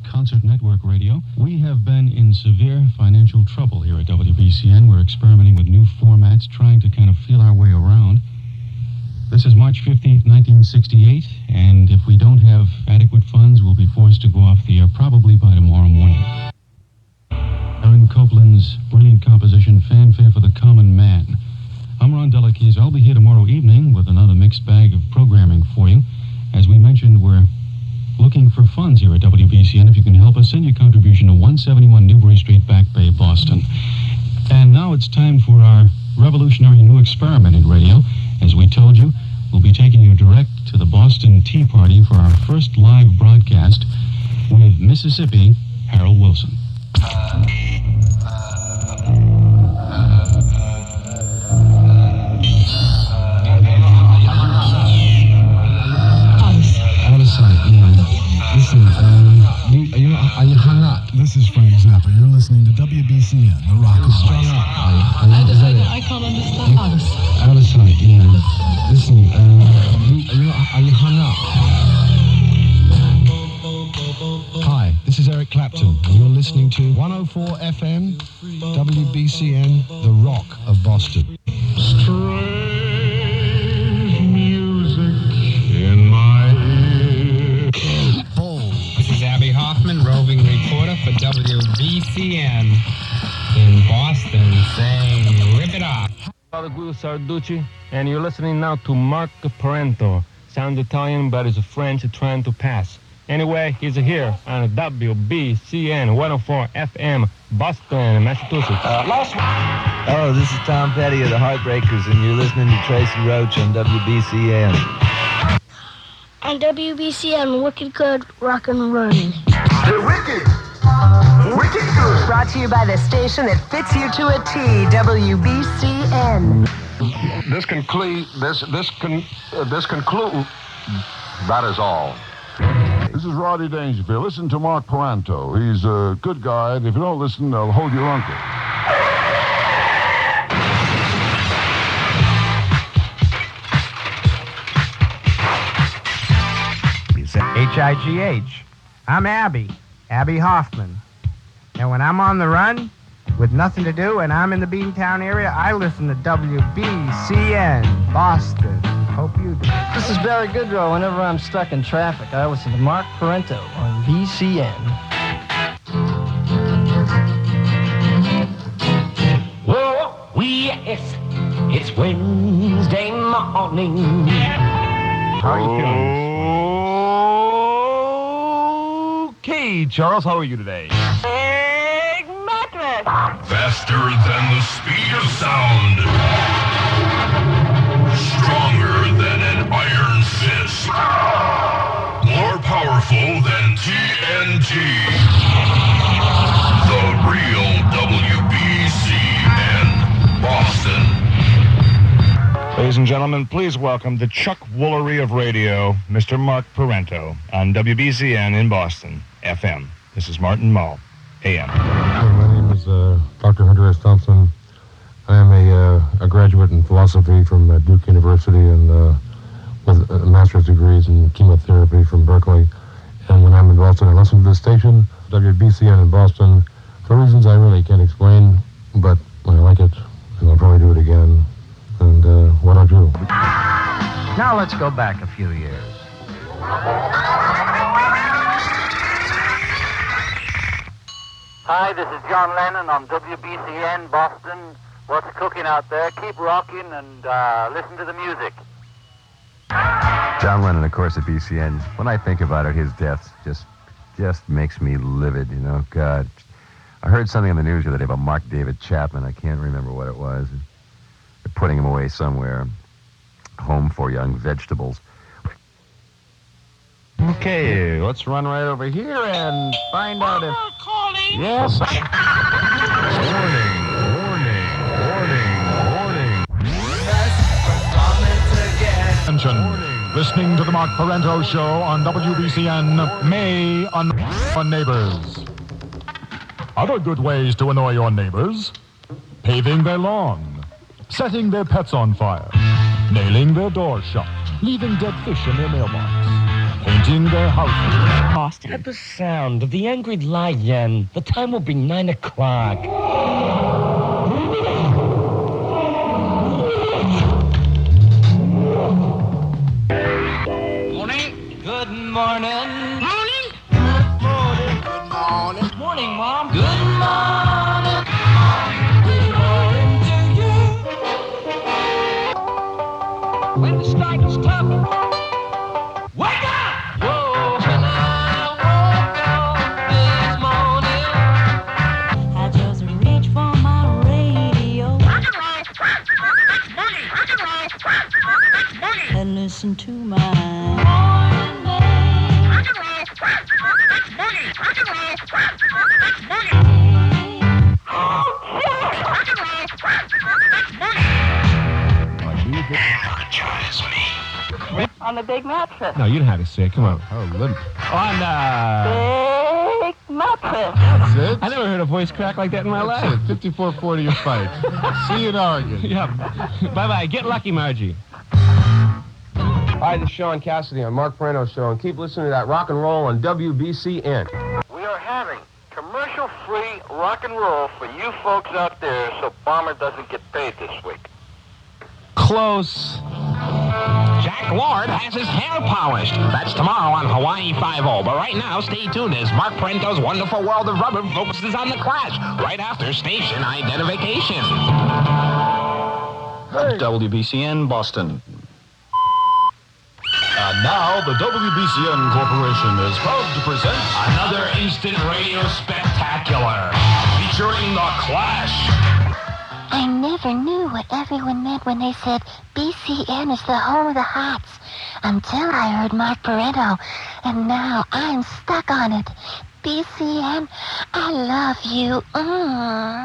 Concert Network Radio. We have been in severe financial trouble here at WBCN. We're experimenting with new formats, trying to kind of feel our way around. This is March 15th, 1968, and if we don't have adequate funds, we'll be forced to go off the air probably by tomorrow morning. Aaron Copland's brilliant composition, Fanfare for the Common Man. I'm Ron Delakeys. I'll be here tomorrow evening with another mixed bag of programming for you. As we mentioned, we're looking for funds here at WBCN. If you can help us, send your contribution to 171 Newbury Street, Back Bay, Boston. And now it's time for our revolutionary new experiment in radio. As we told you, we'll be taking you direct to the Boston Tea Party for our first live broadcast with Mississippi Harold Wilson. Out of sight, Listen, are you hung up? This is Frank Zappa. You're listening to WBCN, the Rock of Boston. I can't understand. Out of sight, Listen, are you hung up? Hi, this is Eric Clapton, and you're listening to 104 FM, WBCN, the Rock of Boston. Strange music in my ear. This is Abby Hoffman, roving reporter for WBCN in Boston, saying, rip it off. Guido Sarducci, and you're listening now to Mark Parento. Sounds Italian, but is a French trying to pass. Anyway, he's here on WBCN 104 FM, Boston, Massachusetts. Hello, this is Tom Petty of the Heartbreakers, and you're listening to Tracy Roach on WBCN. On WBCN, Wicked Good Rock and Rollin'. The Wicked Good. Brought to you by the station that fits you to a T, WBCN. That is all. This is Roddy Dangerfield. Listen to Mark Parento. He's a good guy, and if you don't listen, they'll hold your uncle. H-I-G-H. I'm Abby Hoffman. And when I'm on the run with nothing to do and I'm in the Beantown area, I listen to WBCN, Boston. Hope you do. This is Barry Goodrow. Whenever I'm stuck in traffic, I listen to Mark Parento on BCN. Whoa, yes, it's Wednesday morning. How are you feeling? Okay, Charles, how are you today? Faster than the speed of sound. Stronger than an iron fist. More powerful than TNT. The real WBCN Boston. Ladies and gentlemen, please welcome the Chuck Woolery of radio, Mr. Mark Parento, on WBCN in Boston, FM. This is Martin Mull, AM. My name is Dr. Hunter S. Thompson. I am a graduate in philosophy from Duke University and with master's degrees in chemotherapy from Berkeley. And when I'm in Boston, I listen to this station, WBCN in Boston, for reasons I really can't explain, but I like it, and I'll probably do it again. And what I do. Now let's go back a few years. Hi, this is John Lennon on WBCN Boston. What's cooking out there? Keep rocking and listen to the music. John Lennon, of course, at BCN. When I think about it, his death just makes me livid, God. I heard something on the news the other day about Mark David Chapman. I can't remember what it was. They're putting him away somewhere. Home for young vegetables. Okay, let's run right over here and find out if... Calling. Yes. Warning. Attention. Listening to the Mark Parento Show on WBCN may annoy neighbors. Other good ways to annoy your neighbors: paving their lawn, setting their pets on fire, nailing their door shut, leaving dead fish in their mailbox, painting in the house. Boston. At the sound of the angry lion, the time will be 9 o'clock. Good morning. Morning. Good morning. Good morning. Morning, Mom. Good morning. Good morning to you. When the strike is tough, Wake up! Whoa, when I woke up this morning, I just reach for my radio and listen to my On the big mattress. No, you know how to say it. Come on. Oh, limp. On Big mattress. That's it. I never heard a voice crack like that in my That's life. it. 54-40 your fight. See you in Oregon. Yeah. Bye-bye. Get lucky, Margie. Hi, this is Sean Cassidy on Mark Parento Show, and keep listening to that rock and roll on WBCN. We are having commercial-free rock and roll for you folks out there so Bomber doesn't get paid this week. Close. Jack Lord has his hair polished. That's tomorrow on Hawaii 5-0. But right now, stay tuned as Mark Parento's Wonderful World of Rubber focuses on the Clash right after station identification. WBCN Boston. And now, the WBCN Corporation is proud to present Another instant radio spectacular featuring the Clash. I never knew what everyone meant when they said BCN is the home of the Hots until I heard Mark Parento, and now I'm stuck on it. BCN, I love you.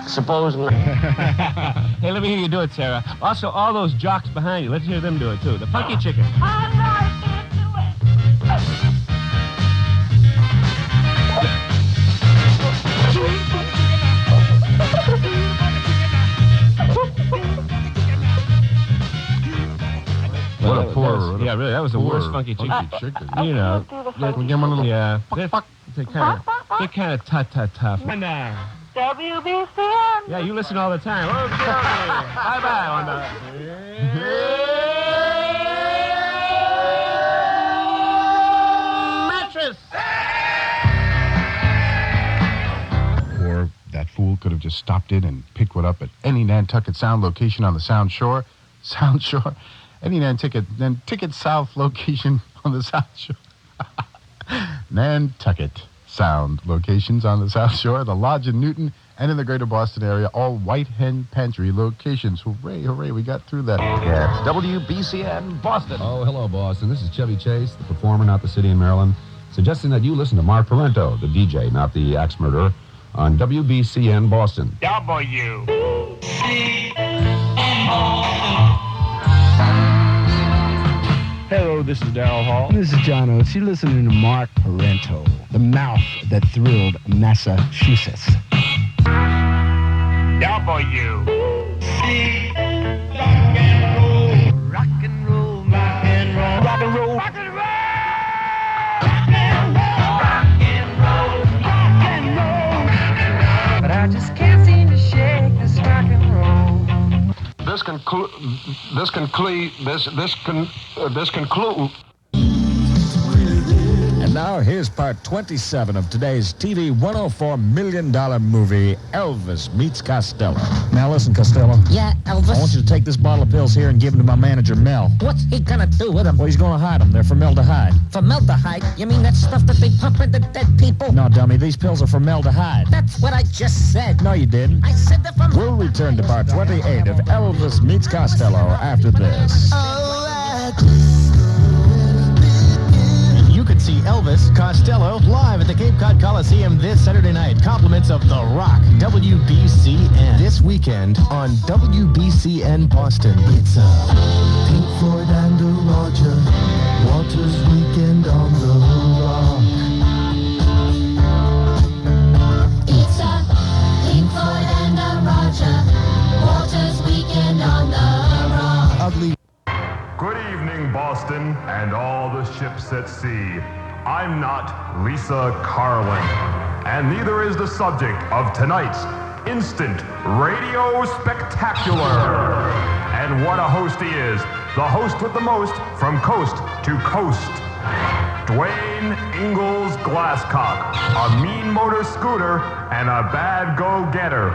Supposedly. Hey, let me hear you do it, Sarah. Also, all those jocks behind you, let's hear them do it, too. The Funky Chicken. What a poor... Yeah, really, that was the worst Funky Chicken. You know. Can we give him a little... Yeah. They kind of tough. And, WBCN. yeah, you listen all the time. Okay. Bye-bye on the... mattress. Or that fool could have just stopped in and picked one up at any Nantucket Sound location on the Sound Shore. Any Nantucket South location on the South Shore. Nantucket Sound locations on the South Shore, the Lodge in Newton, and in the greater Boston area, all White Hen Pantry locations. Hooray, hooray, we got through that. Yes, WBCN Boston. Oh, hello, Boston. This is Chevy Chase, the performer, not the city in Maryland, suggesting that you listen to Mark Parento, the DJ, not the axe murderer, on WBCN Boston. Hello, this is Darryl Hall. This is John Oates. You're listening to Mark Parento, the mouth that thrilled Massachusetts. But I just can't seem to shake this rock and roll. This conclude. And now here's part 27 of today's TV $104 million movie, Elvis Meets Costello. Now listen, Costello. Yeah, Elvis? I want you to take this bottle of pills here and give them to my manager, Mel. What's he gonna do with them? Well, he's gonna hide them. They're formaldehyde. Formaldehyde? You mean that stuff that they pump into dead people? No, dummy, these pills are formaldehyde. That's what I just said. No, you didn't. I said that from... We'll return to part 28 of Elvis Meets Costello after this. You could see Elvis Costello live at the Cape Cod Coliseum this Saturday night. Compliments of The Rock, WBCN. This weekend on WBCN Boston. It's a Pink Floyd and a Roger Waters weekend on The Rock. It's a Pink Floyd and a Roger Waters weekend on The Rock. Ugly. Good evening, Boston, and all the ships at sea. I'm not Lisa Carlin. And neither is the subject of tonight's Instant Radio Spectacular. And what a host he is. The host with the most from coast to coast. Dwayne Ingalls Glasscock. A mean motor scooter and a bad go-getter.